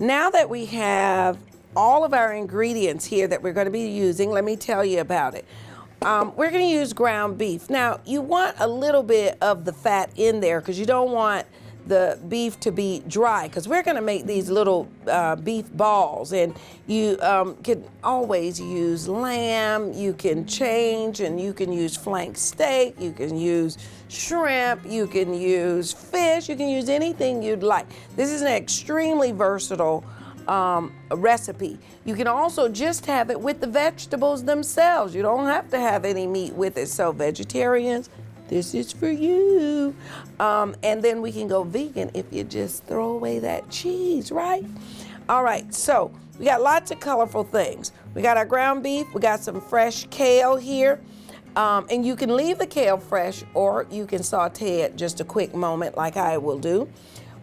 Now that we have all of our ingredients here that we're going to be using, let me tell you about it. We're going to use ground beef. Now, you want a little bit of the fat in there because you don't want the beef to be dry, because we're going to make these little beef balls, and you can always use lamb, you can change, and you can use flank steak, you can use shrimp, you can use fish, you can use anything you'd like. This is an extremely versatile recipe. You can also just have it with the vegetables themselves. You don't have to have any meat with it. So vegetarians, this is for you. And then we can go vegan if you just throw away that cheese, right? All right, so we got lots of colorful things. We got our ground beef, we got some fresh kale here. And you can leave the kale fresh, or you can saute it just a quick moment like I will do.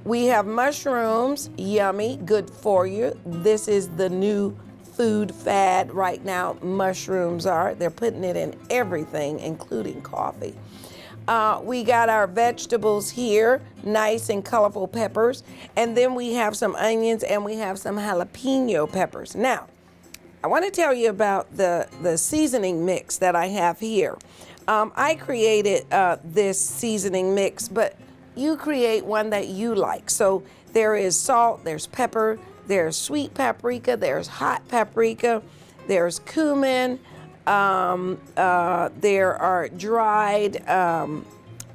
We have mushrooms, yummy, good for you. This is the new food fad right now, mushrooms are. They're putting it in everything, including coffee. We got our vegetables here, nice and colorful peppers. And then we have some onions and we have some jalapeno peppers. Now, I want to tell you about the seasoning mix that I have here. I created this seasoning mix, but you create one that you like. So there is salt, there's pepper, there's sweet paprika, there's hot paprika, there's cumin, there are dried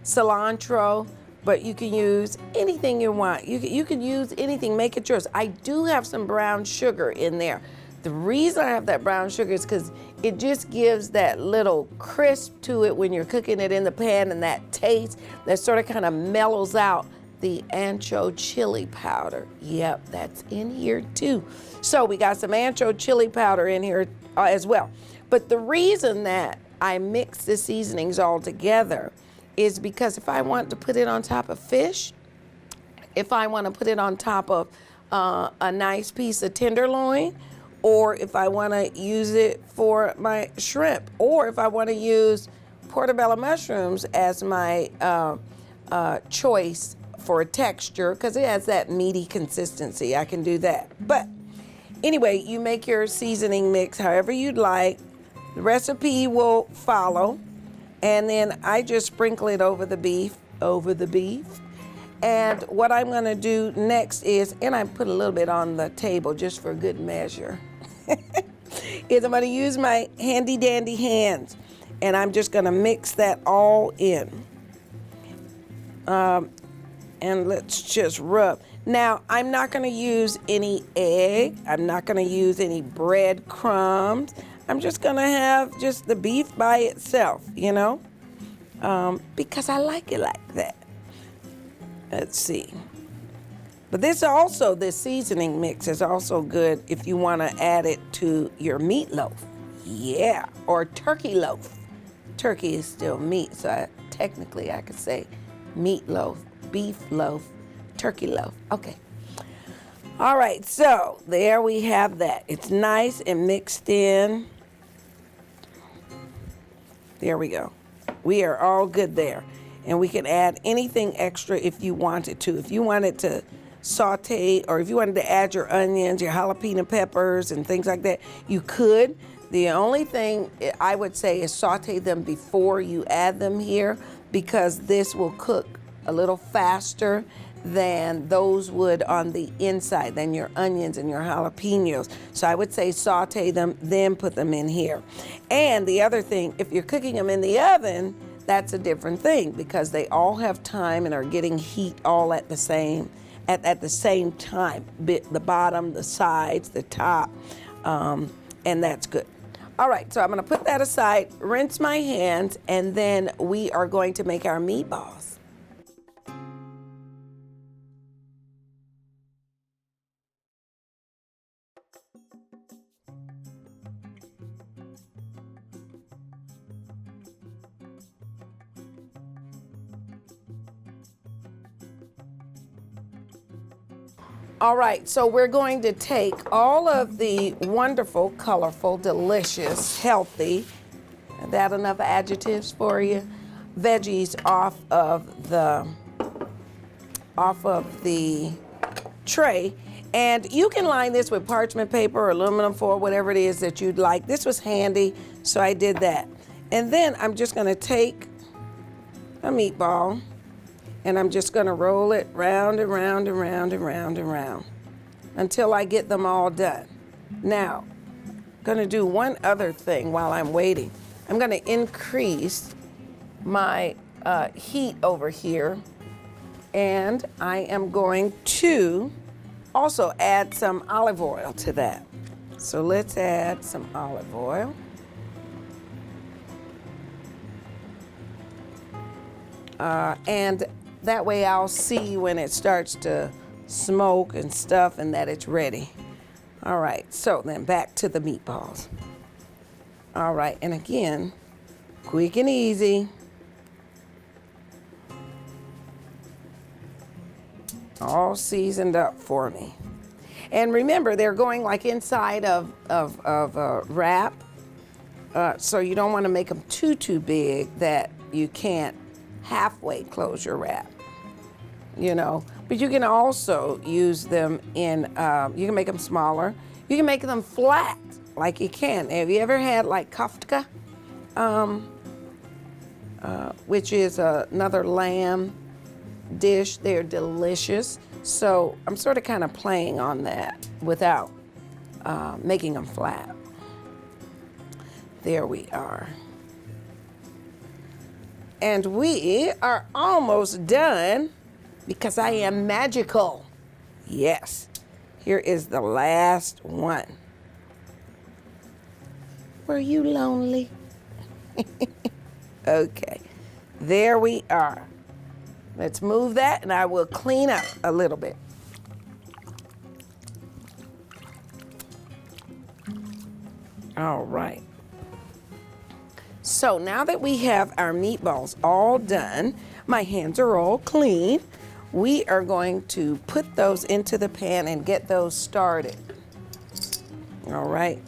cilantro, but you can use anything you want. You can use anything, make it yours. I do have some brown sugar in there. The reason I have that brown sugar is because it just gives that little crisp to it when you're cooking it in the pan, and that taste that sort of kind of mellows out the ancho chili powder. Yep, that's in here too. So we got some ancho chili powder in here as well. But the reason that I mix the seasonings all together is because if I want to put it on top of fish, if I want to put it on top of a nice piece of tenderloin, or if I want to use it for my shrimp, or if I want to use portobello mushrooms as my choice for a texture, because it has that meaty consistency, I can do that. But anyway, you make your seasoning mix however you'd like. The recipe will follow, and then I just sprinkle it over the beef. And what I'm going to do next is, and I put a little bit on the table just for good measure, is I'm going to use my handy dandy hands, and I'm just going to mix that all in. And let's just rub. Now, I'm not going to use any egg. I'm not going to use any breadcrumbs. I'm just going to have just the beef by itself, you know, because I like it like that. Let's see. But this seasoning mix is also good if you want to add it to your meatloaf. Yeah, or turkey loaf. Turkey is still meat, so technically I could say meatloaf, beef loaf, turkey loaf. Okay. All right, so there we have that. It's nice and mixed in. There we go. We are all good there. And we can add anything extra if you wanted to. If you wanted to saute, or if you wanted to add your onions, your jalapeno peppers and things like that, you could. The only thing I would say is saute them before you add them here, because this will cook a little faster than those would on the inside, than your onions and your jalapenos. So I would say saute them, then put them in here. And the other thing, if you're cooking them in the oven, that's a different thing, because they all have time and are getting heat all at the same time. The bottom, the sides, the top, and that's good. All right, so I'm gonna put that aside, rinse my hands, and then we are going to make our meatballs. All right, so we're going to take all of the wonderful, colorful, delicious, healthy, is that enough adjectives for you, veggies off of the tray, And you can line this with parchment paper or aluminum foil, whatever it is that you'd like. This was handy, so I did that. And then I'm just gonna take a meatball and I'm just gonna roll it round and round and round and round and round until I get them all done. Now, I'm gonna do one other thing while I'm waiting. I'm gonna increase my heat over here, and I am going to also add some olive oil to that. So let's add some olive oil. And that way I'll see when it starts to smoke and stuff and that it's ready. All right, so then back to the meatballs. All right, and again, quick and easy. All seasoned up for me. And remember, they're going like inside of a wrap, so you don't want to make them too big that you can't halfway close your wrap, you know. But you can also use them in, you can make them smaller. You can make them flat, like you can. Have you ever had like kofta, which is another lamb dish? They're delicious. So I'm sort of kind of playing on that without making them flat. There we are. And we are almost done because I am magical. Yes, here is the last one. Were you lonely? Okay, there we are. Let's move that and I will clean up a little bit. All right. So now that we have our meatballs all done, my hands are all clean, we are going to put those into the pan and get those started. All right.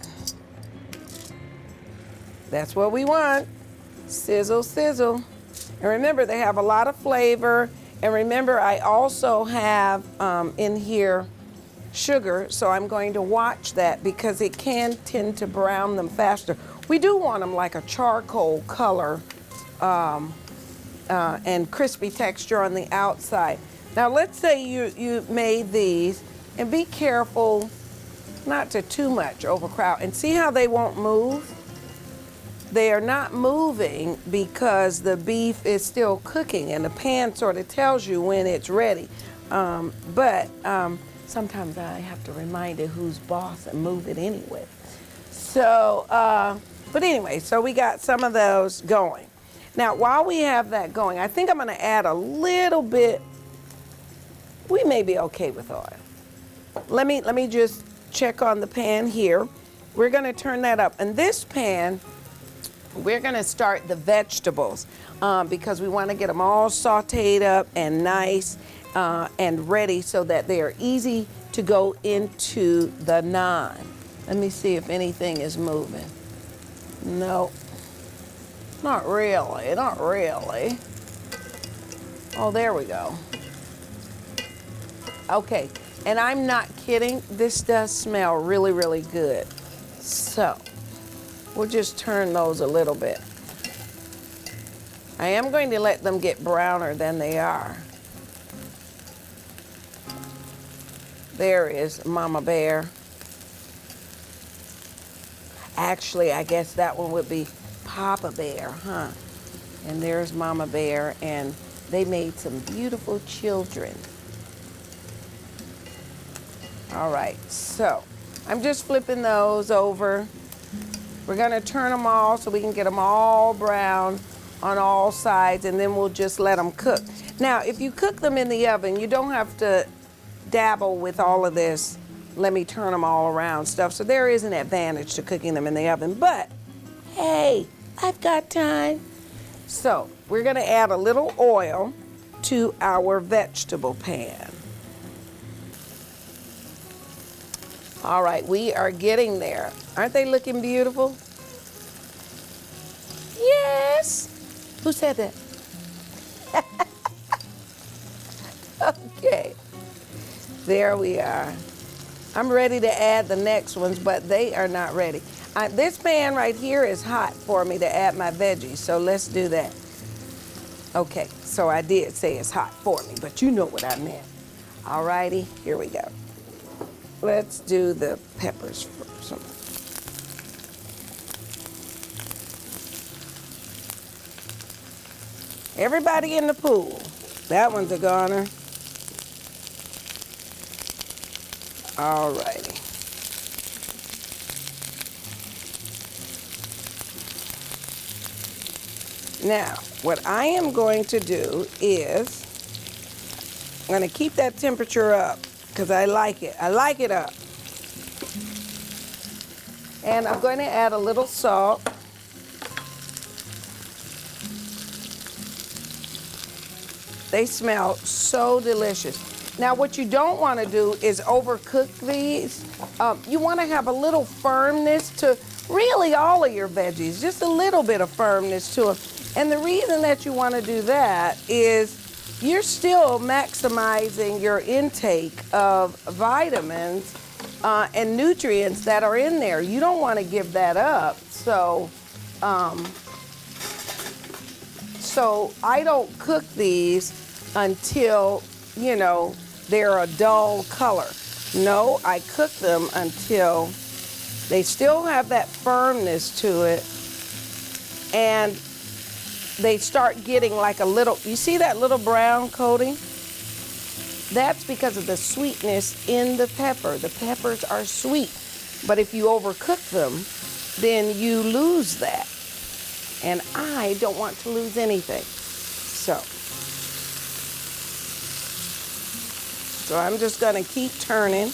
That's what we want. Sizzle, sizzle. And remember, they have a lot of flavor. And remember, I also have in here sugar, so I'm going to watch that because it can tend to brown them faster. We do want them like a charcoal color and crispy texture on the outside. Now let's say you made these, and be careful not to too much overcrowd. And see how they won't move? They are not moving because the beef is still cooking and the pan sort of tells you when it's ready. But sometimes I have to remind it who's boss and move it anyway. So, but anyway, so we got some of those going. Now, while we have that going, I think I'm gonna add a little bit. We may be okay with oil. Let me just check on the pan here. We're gonna turn that up. And this pan, we're gonna start the vegetables because we wanna get them all sauteed up and nice and ready so that they are easy to go into the naan. Let me see if anything is moving. No, not really, not really. Oh, there we go. Okay, and I'm not kidding, this does smell really, really good. So, we'll just turn those a little bit. I am going to let them get browner than they are. There is Mama Bear. Actually, I guess that one would be Papa Bear, huh? And there's Mama Bear, and they made some beautiful children. All right, so I'm just flipping those over. We're gonna turn them all so we can get them all brown on all sides, and then we'll just let them cook. Now, if you cook them in the oven, you don't have to dabble with all of this, let me turn them all around stuff. So there is an advantage to cooking them in the oven, but hey, I've got time. So we're gonna add a little oil to our vegetable pan. All right, we are getting there. Aren't they looking beautiful? Yes. Who said that? Okay. There we are. I'm ready to add the next ones, but they are not ready. This pan right here is hot for me to add my veggies, so let's do that. Okay, so I did say it's hot for me, but you know what I meant. Alrighty, here we go. Let's do the peppers first. Everybody in the pool. That one's a goner. Alrighty. Now, what I am going to do is, I'm going to keep that temperature up because I like it. I like it up. And I'm going to add a little salt. They smell so delicious. Now, what you don't want to do is overcook these. You want to have a little firmness to really all of your veggies, just a little bit of firmness to them. And the reason that you want to do that is you're still maximizing your intake of vitamins and nutrients that are in there. You don't want to give that up. So I don't cook these until, you know, they're a dull color. No, I cook them until they still have that firmness to it, and they start getting like a little, you see that little brown coating? That's because of the sweetness in the pepper. The peppers are sweet, but if you overcook them, then you lose that. And I don't want to lose anything. So I'm just gonna keep turning.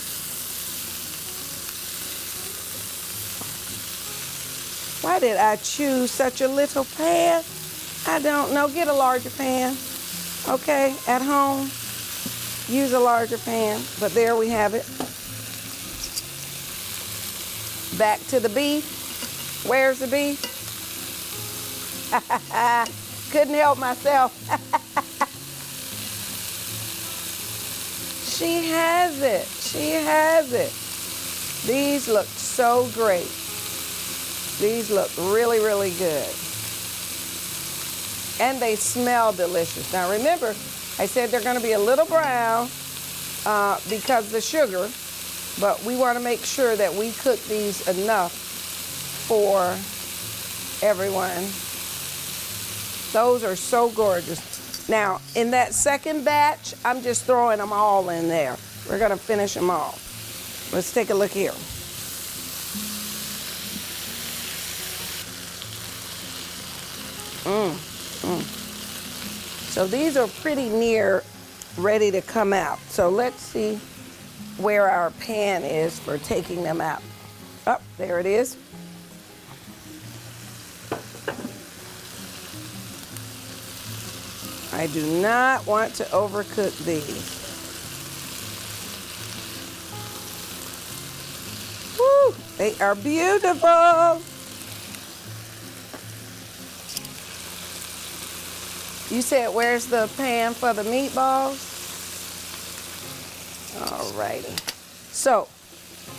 Why did I choose such a little pan? I don't know. Get a larger pan, okay? At home, use a larger pan. But there we have it. Back to the beef. Where's the beef? Couldn't help myself. She has it. She has it. These look so great. These look really, really good. And they smell delicious. Now remember, I said they're going to be a little brown because of the sugar, but we want to make sure that we cook these enough for everyone. Those are so gorgeous. Now, in that second batch, I'm just throwing them all in there. We're going to finish them all. Let's take a look here. So these are pretty near ready to come out. So let's see where our pan is for taking them out. Oh, there it is. I do not want to overcook these. Woo, they are beautiful. You said, where's the pan for the meatballs? All righty. So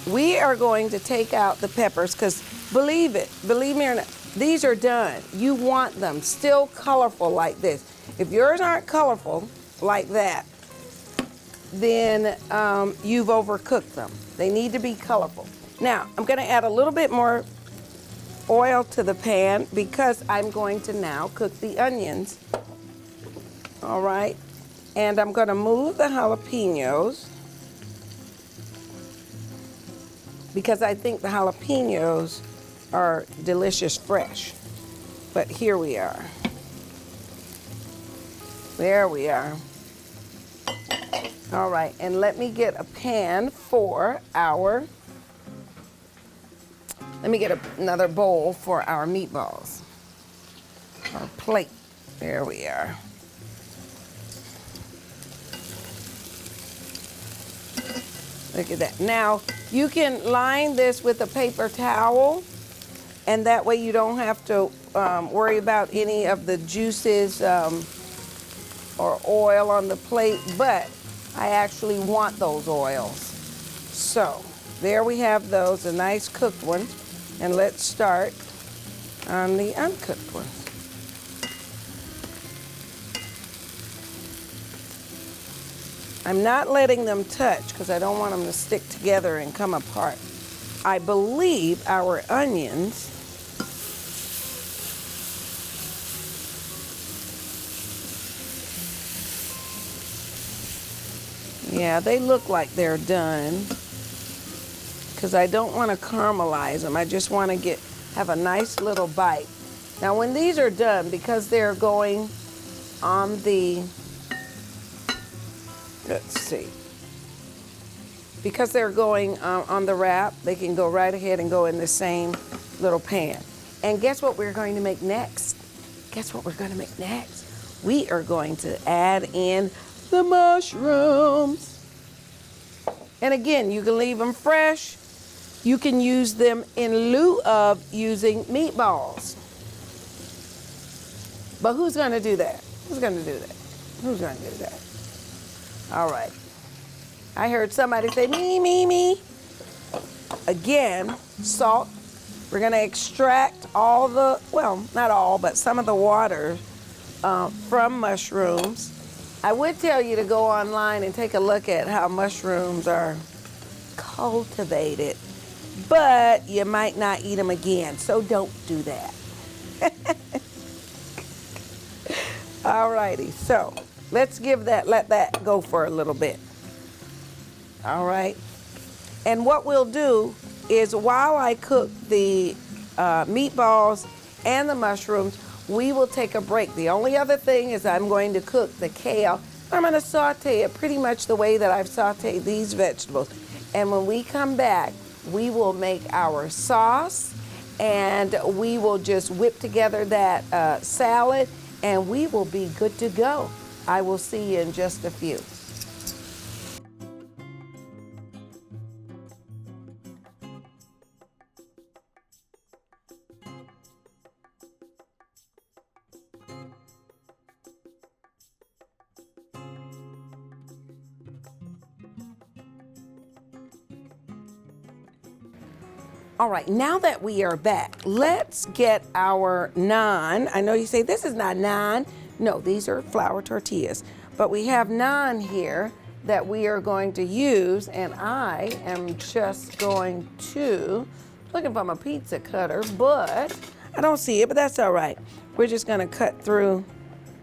we are going to take out the peppers because believe me or not, these are done. You want them still colorful like this. If yours aren't colorful like that, then you've overcooked them. They need to be colorful. Now, I'm gonna add a little bit more oil to the pan because I'm going to now cook the onions. All right, and I'm gonna move the jalapenos because I think the jalapenos are delicious fresh. But here we are. There we are. All right, and let me get a pan for our, another bowl for our meatballs. Our plate, there we are. Look at that. Now, you can line this with a paper towel, and that way you don't have to worry about any of the juices or oil on the plate, but I actually want those oils. So there we have those, a nice cooked one. And let's start on the uncooked ones. I'm not letting them touch because I don't want them to stick together and come apart. I believe our onions yeah, they look like they're done because I don't want to caramelize them. I just want to have a nice little bite. Now when these are done, because they're going on the, let's see, because they're going on the wrap, they can go right ahead and go in the same little pan. And guess what we're going to make next? Guess what we're going to make next? We are going to add in the mushrooms. And again, you can leave them fresh. You can use them in lieu of using meatballs. But who's going to do that? Who's going to do that? Who's going to do that? All right. I heard somebody say, me. Again, salt. We're going to extract all the, well, not all, but some of the water from mushrooms. I would tell you to go online and take a look at how mushrooms are cultivated, but you might not eat them again, so don't do that. All righty, so let's let that go for a little bit. All right, and what we'll do is while I cook the meatballs and the mushrooms, we will take a break. The only other thing is I'm going to cook the kale. I'm going to saute it pretty much the way that I've sauteed these vegetables. And when we come back, we will make our sauce and we will just whip together that salad and we will be good to go. I will see you in just a few. All right, now that we are back, let's get our naan. I know you say, this is not naan. No, these are flour tortillas. But we have naan here that we are going to use, and I am just going to, looking for my pizza cutter, but I don't see it, but that's all right. We're just gonna cut through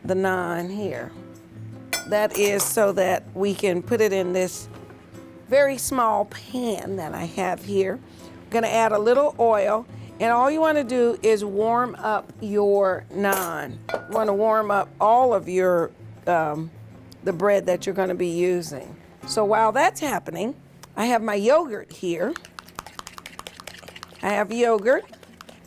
the naan here. That is so that we can put it in this very small pan that I have here. Gonna add a little oil, and all you wanna do is warm up your naan. You wanna warm up all of your, the bread that you're gonna be using. So while that's happening, I have my yogurt here. I have yogurt,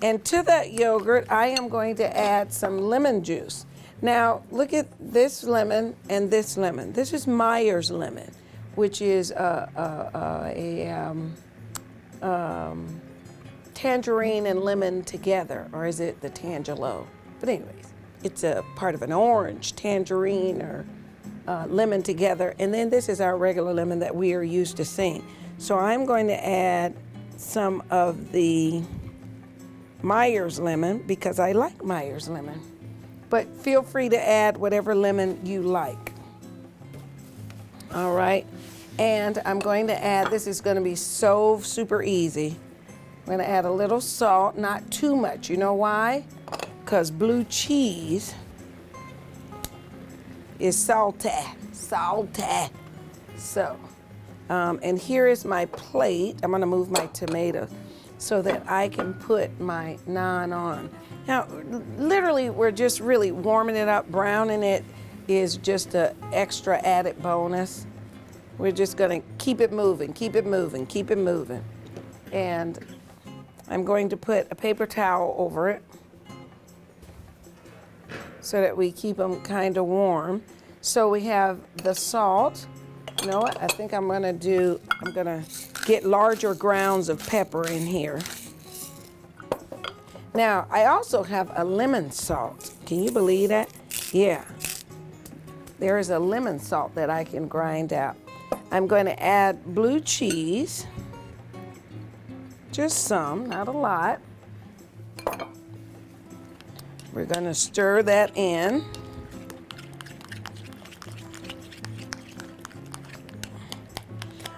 and to that yogurt, I am going to add some lemon juice. Now, look at this lemon and this lemon. This is Meyer's lemon, which is tangerine and lemon together, or is it the Tangelo? But anyways, it's a part of an orange, tangerine or lemon together, and then this is our regular lemon that we are used to seeing. So I'm going to add some of the Meyer's lemon because I like Meyer's lemon, but feel free to add whatever lemon you like. All right. And I'm going to add, this is going to be so super easy. I'm going to add a little salt, not too much. You know why? Because blue cheese is salty. So, and here is my plate. I'm going to move my tomato so that I can put my naan on. Now, literally, we're just really warming it up. Browning it is just an extra added bonus. We're just gonna keep it moving, keep it moving, keep it moving. And I'm going to put a paper towel over it so that we keep them kind of warm. So we have the salt. You know what, I think I'm gonna get larger grounds of pepper in here. Now, I also have a lemon salt. Can you believe that? Yeah. There is a lemon salt that I can grind out. I'm going to add blue cheese. Just some, not a lot. We're going to stir that in.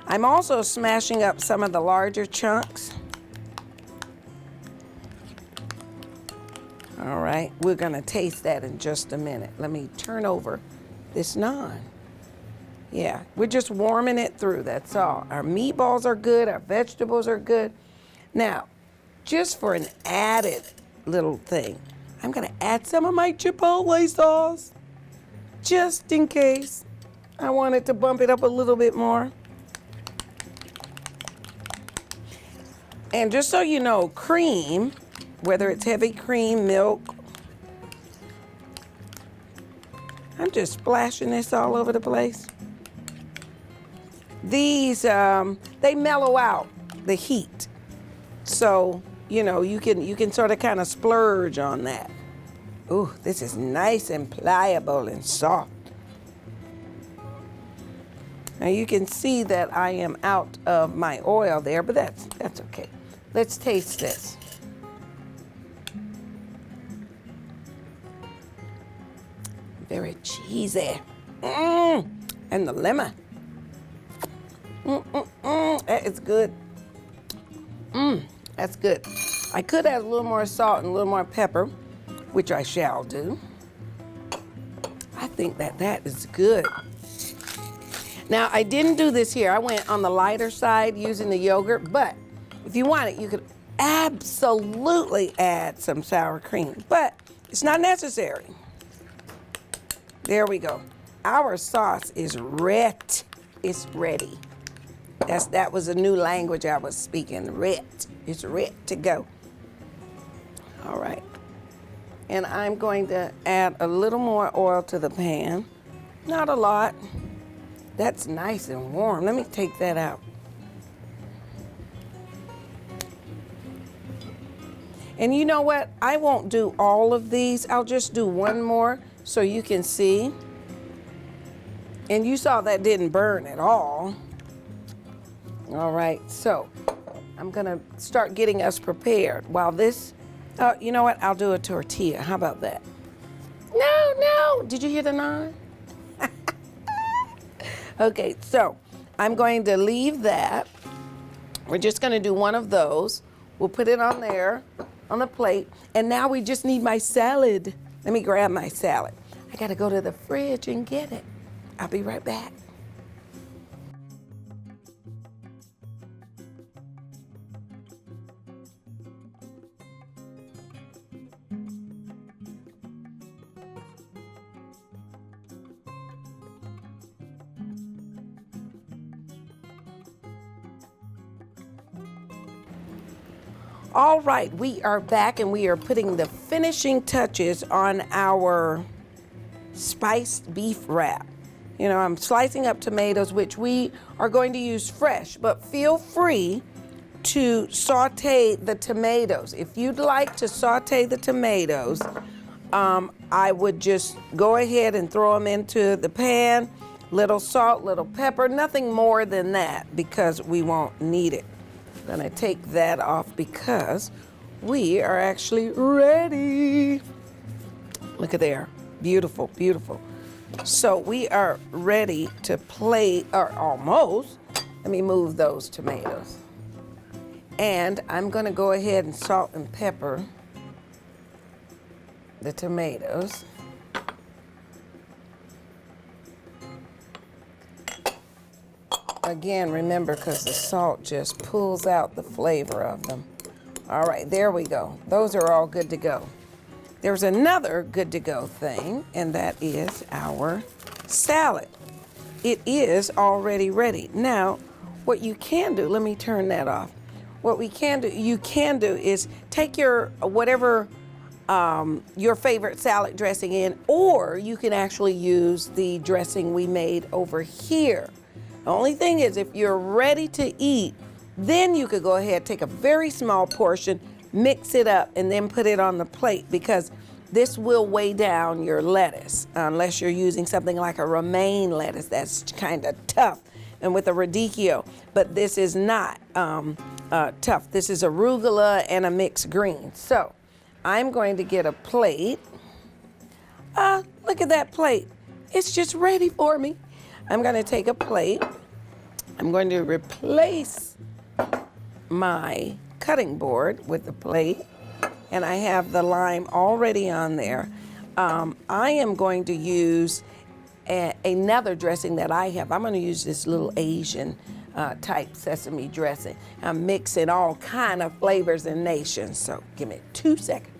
I'm also smashing up some of the larger chunks. All right, we're gonna taste that in just a minute. Let me turn over this naan. Yeah, we're just warming it through, that's all. Our meatballs are good, our vegetables are good. Now, just for an added little thing, I'm gonna add some of my Chipotle sauce, just in case I wanted to bump it up a little bit more. And just so you know, cream, whether it's heavy cream, milk, I'm just splashing this all over the place. These, they mellow out the heat. So, you know, you can sort of kind of splurge on that. Ooh, this is nice and pliable and soft. Now you can see that I am out of my oil there, but that's okay. Let's taste this. Very cheesy. And the lemon. That is good. That's good. I could add a little more salt and a little more pepper, which I shall do. I think that is good. Now, I didn't do this here. I went on the lighter side using the yogurt, but if you want it, you could absolutely add some sour cream, but it's not necessary. There we go. Our sauce is ret. It's ready. That was a new language I was speaking. Ret. It's ret to go. All right. And I'm going to add a little more oil to the pan. Not a lot. That's nice and warm. Let me take that out. And you know what? I won't do all of these. I'll just do one more so you can see. And you saw that didn't burn at all. All right, so I'm gonna start getting us prepared while this, you know what? I'll do a tortilla. How about that? No. Did you hear the naan? Okay, so I'm going to leave that. We're just gonna do one of those. We'll put it on there, on the plate. And now we just need my salad. Let me grab my salad. I gotta go to the fridge and get it. I'll be right back. All right, we are back and we are putting the finishing touches on our spiced beef wrap. You know, I'm slicing up tomatoes, which we are going to use fresh, but feel free to saute the tomatoes. If you'd like to saute the tomatoes, I would just go ahead and throw them into the pan, little salt, little pepper, nothing more than that because we won't need it. I'm gonna take that off because we are actually ready. Look at there, beautiful, beautiful. So we are ready to plate, or almost. Let me move those tomatoes. And I'm gonna go ahead and salt and pepper the tomatoes. Again, remember, because the salt just pulls out the flavor of them. All right, there we go. Those are all good to go. There's another good to go thing, and that is our salad. It is already ready. Now, what you can do, let me turn that off. What you can do is take your whatever your favorite salad dressing in, or you can actually use the dressing we made over here. The only thing is, if you're ready to eat, then you could go ahead, take a very small portion, mix it up, and then put it on the plate, because this will weigh down your lettuce, unless you're using something like a romaine lettuce that's kind of tough, and with a radicchio, but this is not. tough. This is arugula and a mixed green. So I'm going to get a plate. Look at that plate. It's just ready for me. I'm going to take a plate. I'm going to replace my cutting board with the plate. And I have the lime already on there. I am going to use another dressing that I have. I'm going to use this little Asian type sesame dressing. I'm mixing all kind of flavors and nations. So give me 2 seconds.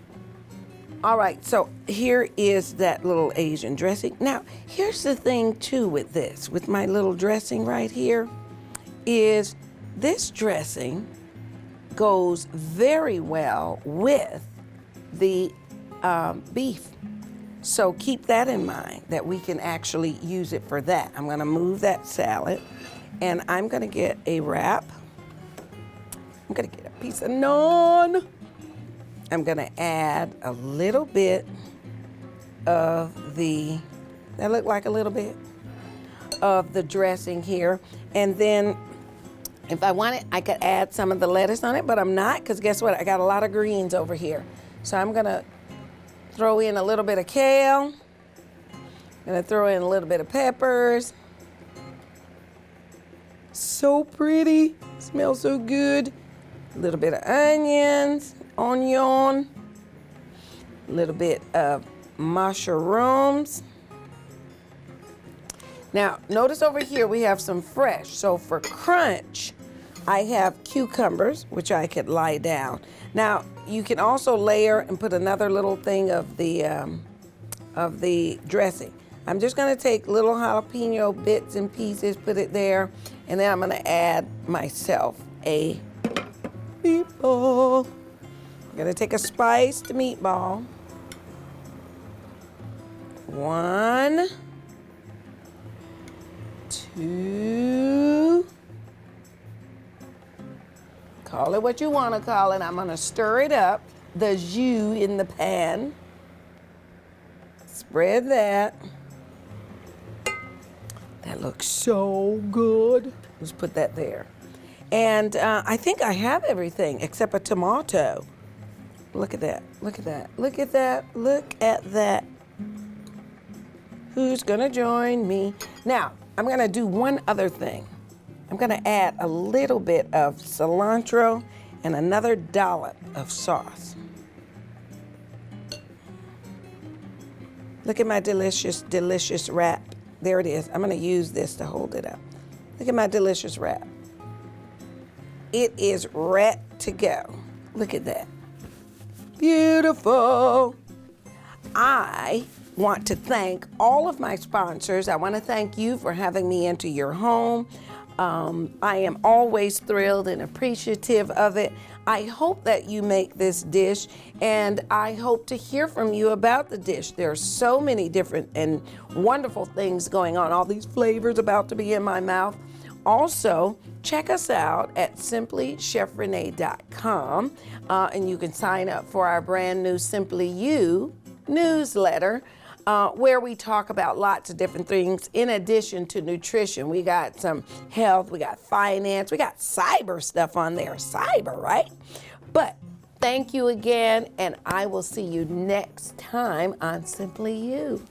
All right, so here is that little Asian dressing. Now, here's the thing too with this, with my little dressing right here, is this dressing goes very well with the beef. So keep that in mind, that we can actually use it for that. I'm gonna move that salad, and I'm gonna get a wrap. I'm gonna get a piece of naan. I'm gonna add a little bit of that look like a little bit of the dressing here. And then if I wanted, I could add some of the lettuce on it, but I'm not, because guess what? I got a lot of greens over here. So I'm gonna throw in a little bit of kale. I'm gonna throw in a little bit of peppers. So pretty, smells so good. A little bit of onions, onion, a little bit of mushrooms. Now, notice over here we have some fresh. So for crunch, I have cucumbers, which I could lie down. Now, you can also layer and put another little thing of the dressing. I'm just gonna take little jalapeno bits and pieces, put it there, and then I'm gonna add myself a meatball. I'm gonna take a spiced meatball. 1, 2. Call it what you want to call it. I'm gonna stir it up, the jus in the pan. Spread that. That looks so good. Let's put that there. And I think I have everything except a tomato. Look at that, look at that, look at that, look at that. Who's gonna join me? Now, I'm gonna do one other thing. I'm gonna add a little bit of cilantro and another dollop of sauce. Look at my delicious, delicious wrap. There it is. I'm gonna use this to hold it up. Look at my delicious wrap. It is ready to go. Look at that. Beautiful. I want to thank all of my sponsors. I want to thank you for having me into your home. I am always thrilled and appreciative of it. I hope that you make this dish, and I hope to hear from you about the dish. There are so many different and wonderful things going on, all these flavors about to be in my mouth. Also, check us out at simplychefrenee.com, and you can sign up for our brand new Simply You newsletter, where we talk about lots of different things in addition to nutrition. We got some health, we got finance, we got cyber stuff on there. Cyber, right? But thank you again, and I will see you next time on Simply You.